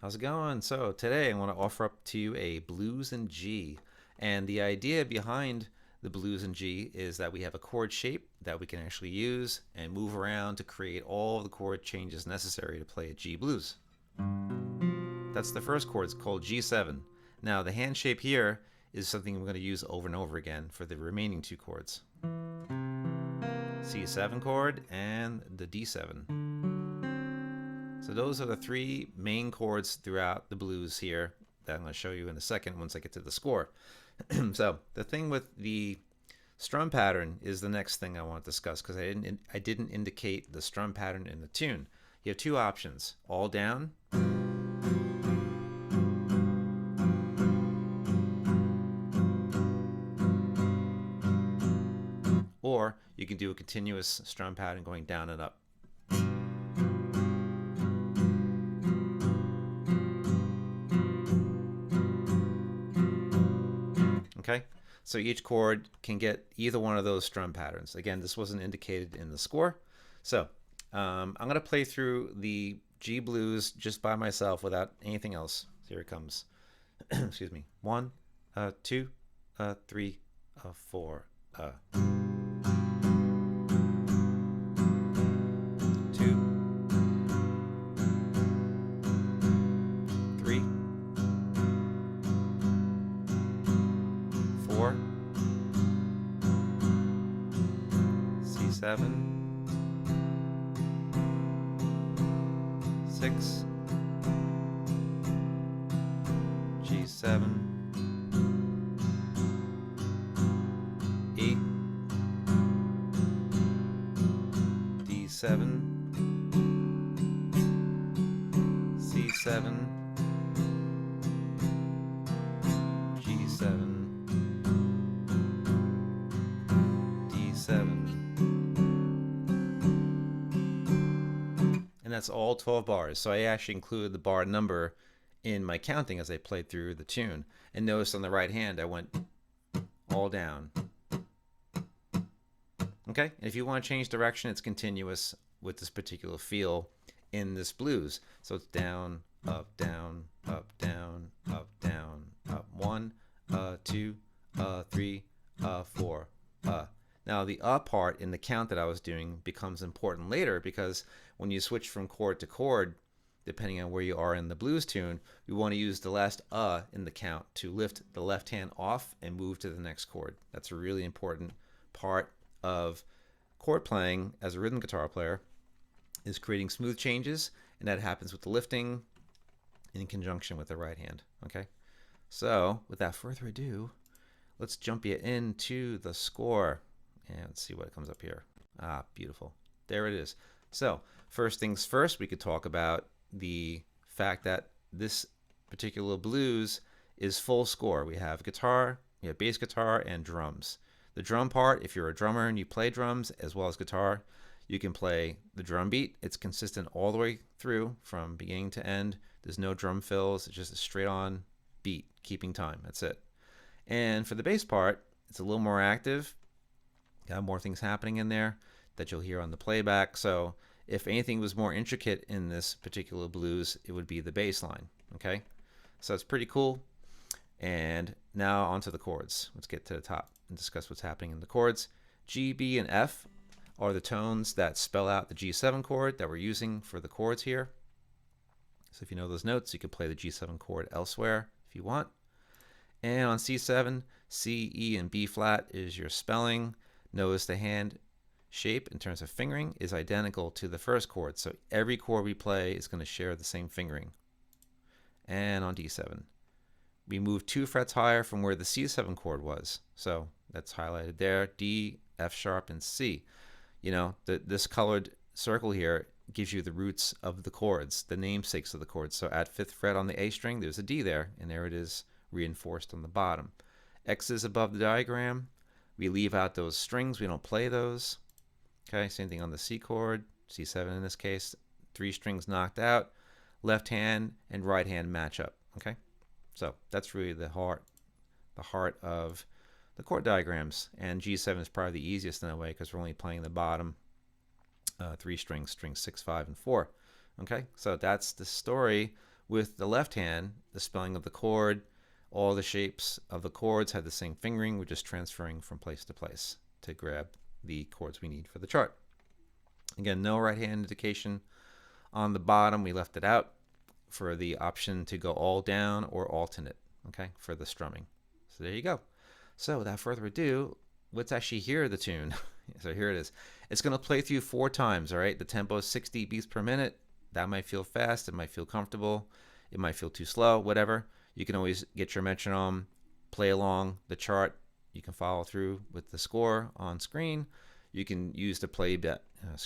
How's it going? So today I want to offer up to you a blues in G. And the idea behind the blues in G is that we have a chord shape that we can actually use and move around to create all the chord changes necessary to play a G blues. That's the first chord. It's called G7. Now the hand shape here is something we're going to use over and over again for the remaining two chords. C7 chord and the D7. So those are the three main chords throughout the blues here that I'm going to show you in a second once I get to the score. So the thing with the strum pattern is the next thing I want to discuss, because I didn't indicate the strum pattern in the tune. You have two options: all down or you can do a continuous strum pattern going down and up. Okay, so each chord can get either one of those strum patterns. Again, this wasn't indicated in the score. So I'm going to play through the G blues just by myself without anything else. Here it comes. Excuse me. 1, 2, 3, 4. 2, 3, 4, C7, 6, G7, 8, D7, C7, G7, D7. And that's all 12 bars. So I actually included the bar number in my counting as I played through the tune. And notice on the right hand I went all down. Okay, and if you want to change direction, it's continuous with this particular feel in this blues. So it's down, up, down, up, down, up, down, up. 1, 2, 3, 4. Now the up part in the count that I was doing becomes important later, because when you switch from chord to chord, depending on where you are in the blues tune, we want to use the last in the count to lift the left hand off and move to the next chord. That's a really important part of chord playing as a rhythm guitar player, is creating smooth changes, and that happens with the lifting in conjunction with the right hand. Okay, so without further ado, let's jump you into the score and let's see what comes up here. Beautiful. There it is. So first things first, we could talk about the fact that this particular blues is full score. We have guitar, we have bass guitar, and drums. The drum part, if you're a drummer and you play drums as well as guitar, you can play the drum beat. It's consistent all the way through from beginning to end. There's no drum fills. It's just a straight on beat, keeping time. That's it. And for the bass part, it's a little more active. Got more things happening in there that you'll hear on the playback. So if anything was more intricate in this particular blues, it would be the bass line. Okay, so it's pretty cool. And now onto the chords. Let's get to the top and discuss what's happening in the chords. G, B, and F are the tones that spell out the G7 chord that we're using for the chords here. So if you know those notes, you can play the G7 chord elsewhere if you want. And on C7, C, E, and B flat is your spelling. Notice the hand shape in terms of fingering is identical to the first chord. So every chord we play is going to share the same fingering. And on D7, we move 2 frets higher from where the C7 chord was. So that's highlighted there: D, F sharp, and C. You know, this colored circle here gives you the roots of the chords, the namesakes of the chords. So at 5th fret on the A string, there's a D there, and there it is reinforced on the bottom. X is above the diagram. We leave out those strings. We don't play those. Okay, same thing on the C chord, C7 in this case. 3 strings knocked out. Left hand and right hand match up. Okay, so that's really the heart of the chord diagrams. And G7 is probably the easiest in a way, because we're only playing the bottom 3 strings, strings 6, 5, and 4. Okay, so that's the story With the left hand, the spelling of the chord, all the shapes of the chords have the same fingering. We're just transferring from place to place to grab the chords we need for the chart. Again, no right hand indication on the bottom. We left it out for the option to go all down or alternate, okay, for the strumming. So there you go. So without further ado, let's actually hear the tune. So here it is. It's going to play through 4 times, all right? The tempo is 60 beats per minute. That might feel fast. It might feel comfortable. It might feel too slow, whatever. You can always get your metronome, play along the chart. You can follow through with the score on screen. You can use the playback,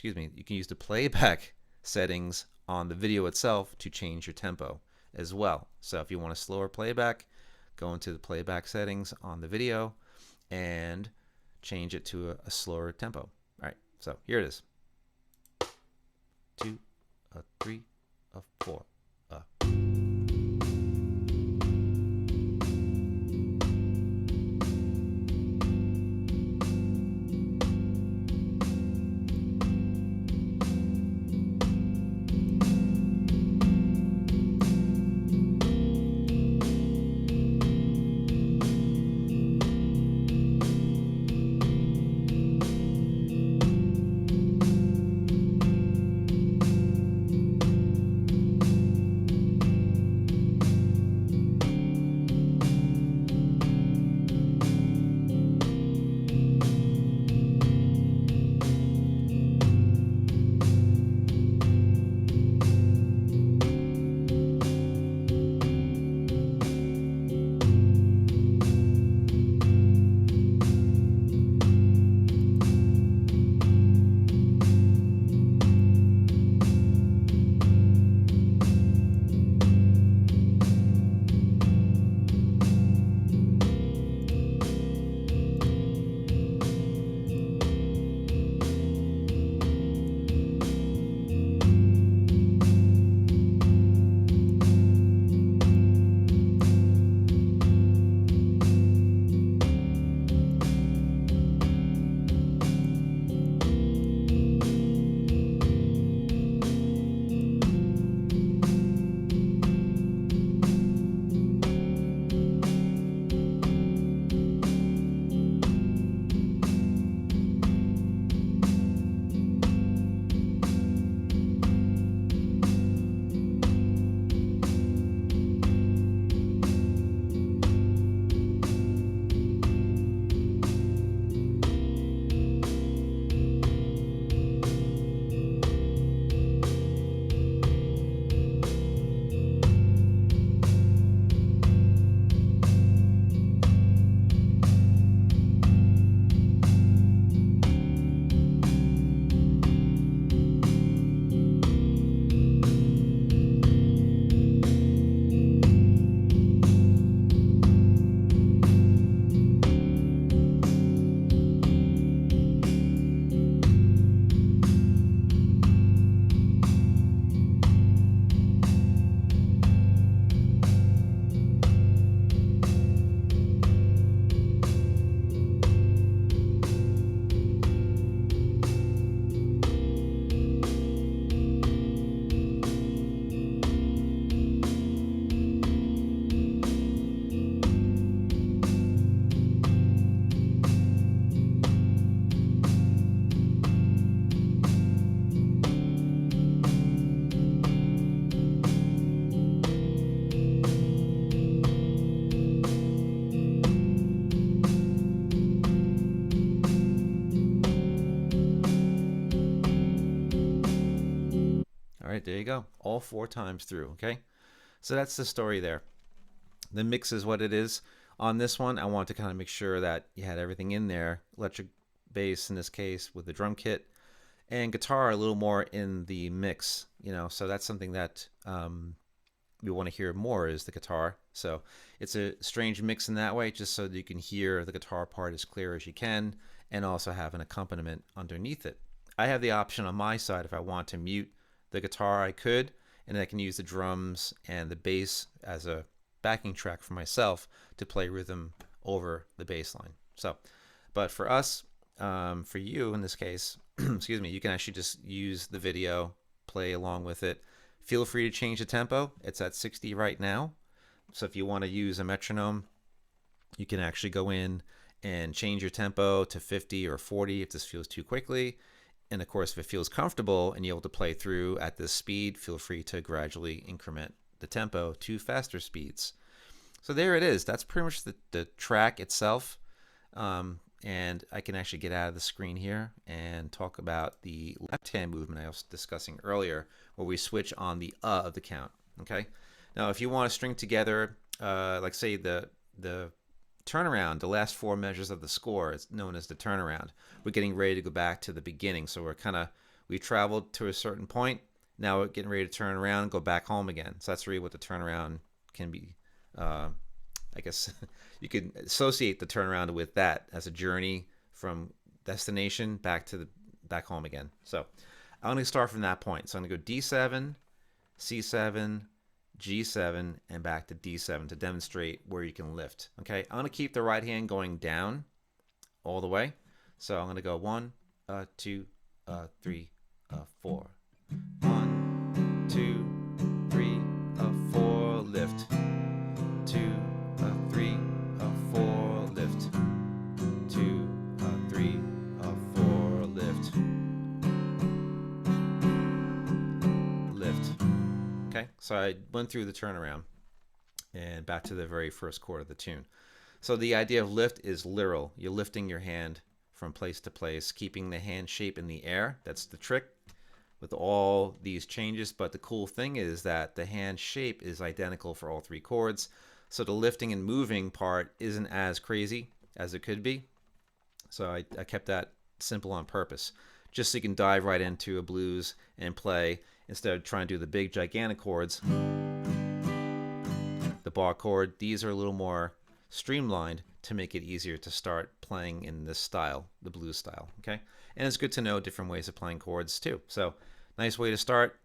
you can use the playback settings on the video itself to change your tempo as well. So if you want a slower playback, go into the playback settings on the video and change it to a slower tempo. All right, so here it is. 2, 3, 4. All right, there you go. All 4 times through, okay? So that's the story there. The mix is what it is. On this one, I want to kind of make sure that you had everything in there. Electric bass in this case with the drum kit, and guitar a little more in the mix, you know, so that's something that we want to hear more is the guitar. So it's a strange mix in that way, just so that you can hear the guitar part as clear as you can and also have an accompaniment underneath it. I have the option on my side, if I want to mute the guitar, I could, and I can use the drums and the bass as a backing track for myself to play rhythm over the bass line. So, but for us, for you in this case, excuse me, you can actually just use the video, play along with it, Feel free to change the tempo. It's at 60 right now. So if you want to use a metronome, you can actually go in and change your tempo to 50 or 40 if this feels too quickly. And of course, if it feels comfortable and you're able to play through at this speed, feel free to gradually increment the tempo to faster speeds. So there it is. That's pretty much the track itself. And I can actually get out of the screen here and talk about the left hand movement I was discussing earlier, where we switch on the of the count. Okay. Now, if you want to string together, like say the turnaround, the last 4 measures of the score is known as the turnaround. We're getting ready to go back to the beginning. So we traveled to a certain point. Now we're getting ready to turn around and go back home again. So that's really what the turnaround can be. I guess you could associate the turnaround with that as a journey from destination back home again. So I'm going to start from that point. So I'm going to go D7, C7, G7, and back to D7 to demonstrate where you can lift. Okay, I'm going to keep the right hand going down all the way. So I'm going to go 1, 2, 3, 4. 1, 2, 3, 4, lift. 2, 3, 4, lift. 2, 3, 4, lift. Lift. Okay, so I went through the turnaround and back to the very first chord of the tune. So the idea of lift is literal. You're lifting your hand from place to place, keeping the hand shape in the air. That's the trick with all these changes. But the cool thing is that the hand shape is identical for all 3 chords. So the lifting and moving part isn't as crazy as it could be. So I kept that simple on purpose, just so you can dive right into a blues and play instead of trying to do the big gigantic chords. The bar chord, these are a little more streamlined to make it easier to start playing in this style, the blues style. Okay, and it's good to know different ways of playing chords too. So nice way to start,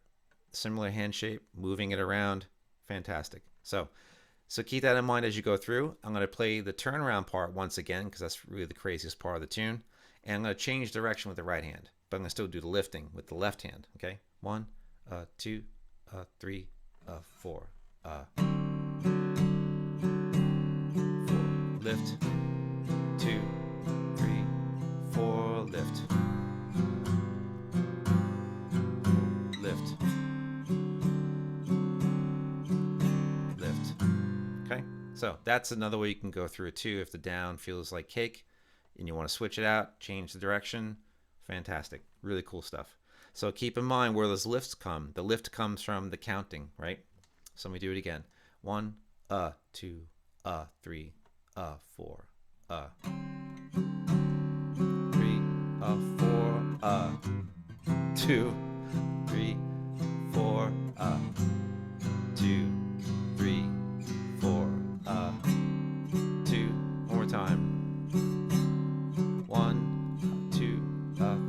similar hand shape, moving it around, fantastic. So keep that in mind as you go through. I'm going to play the turnaround part once again because that's really the craziest part of the tune. And I'm going to change direction with the right hand, but I'm going to still do the lifting with the left hand. Okay, 1, 2, 3, 4. 4. Lift. 2, 3, 4. Lift. Lift. Lift. Okay, so that's another way you can go through it too. If the down feels like cake and you want to switch it out, change the direction, fantastic. Really cool stuff. So keep in mind where those lifts come. The lift comes from the counting, right? So let me do it again. 1, 2, 3, 4, 3, 4, 2, 3, 4, 2, 3, 4, 2. One more time. 1, 2,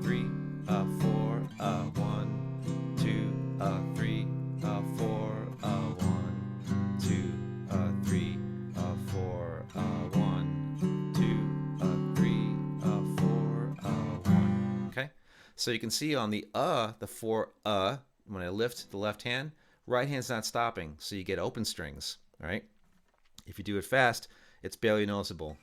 3, 4, 1, 2, 3, 4, 1, 2, 3, 4, 1, 2, 3, 4, 1. Okay, so you can see on the 4 when I lift the left hand, right hand's not stopping, so you get open strings. All right, if you do it fast, it's barely noticeable.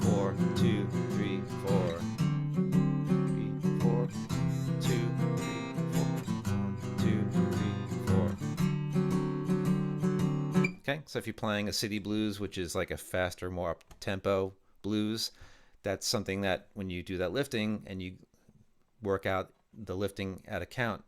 4. Okay, so if you're playing a city blues, which is like a faster, more up-tempo blues, that's something that when you do that lifting and you work out the lifting at a count,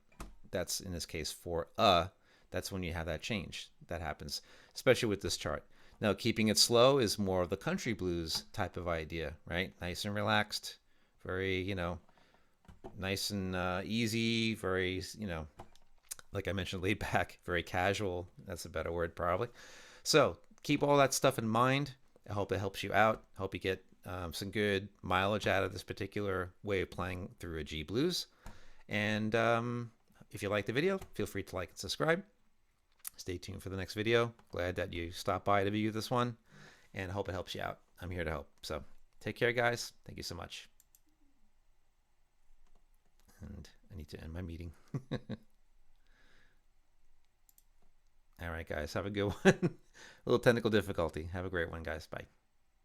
that's in this case for that's when you have that change that happens, especially with this chart. Now, keeping it slow is more of the country blues type of idea, right? Nice and relaxed, very, nice and easy, very, like I mentioned, laid back, very casual. That's a better word, probably. So keep all that stuff in mind. I hope it helps you out. I hope you get some good mileage out of this particular way of playing through a G blues. And if you like the video, feel free to like and subscribe. Stay tuned for the next video. Glad that you stopped by to view this one, and I hope it helps you out. I'm here to help. So take care, guys. Thank you so much. And I need to end my meeting. All right, guys. Have a good one. A little technical difficulty. Have a great one, guys. Bye.